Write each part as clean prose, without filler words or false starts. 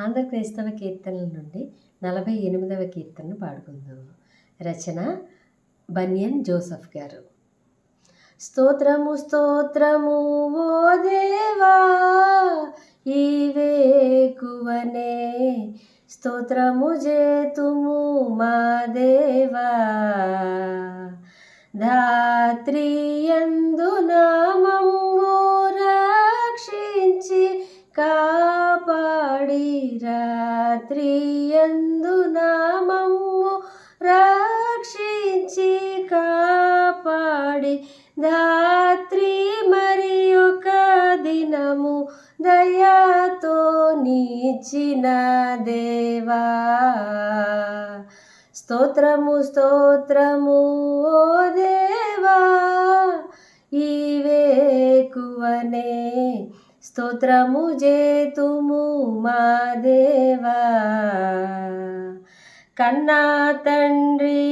ఆంధ్ర క్రైస్తవ కీర్తనల నుండి 48వ కీర్తనను పాడుకుందాం. రచన బనియన్ జోసెఫ్ గారు. స్తోత్రము స్తోత్రము ఓ దేవా ఈవేకువనే, స్తోత్రము చేతుము మా దేవా. ధాత్రియందు నామము రక్షించి కాపాడి, రాత్రియందు నామము రక్షించి కాపాడి, ధాత్రి మరి ఒక దినము దయతో నీచిన దేవా. స్తోత్రము స్తోత్రము ఓ దేవా ఈవేకువనే, స్తోత్రము చేతుము మా దేవా. కన్నా తండ్రి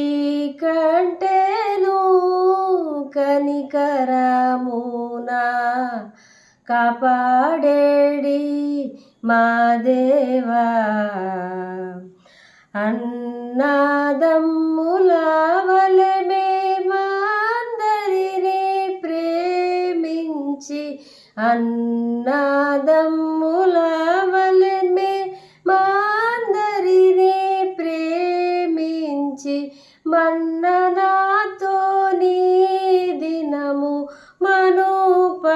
కంటేను కనికరమునా కాపాడేడి మా దేవా. అన్నదమ్ముల వలె మేమందరినీ ప్రేమించి, అన్నదమ్ముల వలె మేమందరినీ ప్రేమించి, మన్ననాతో నీ దినము మనుపనీయుమో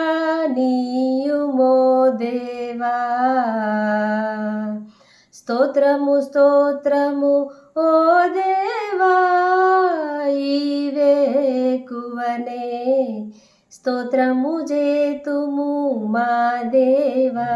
దేవా. స్తోత్రము స్తోత్రము ఓ దేవా ఈవేకువనే, స్తోత్రము చేతుము మా దేవా.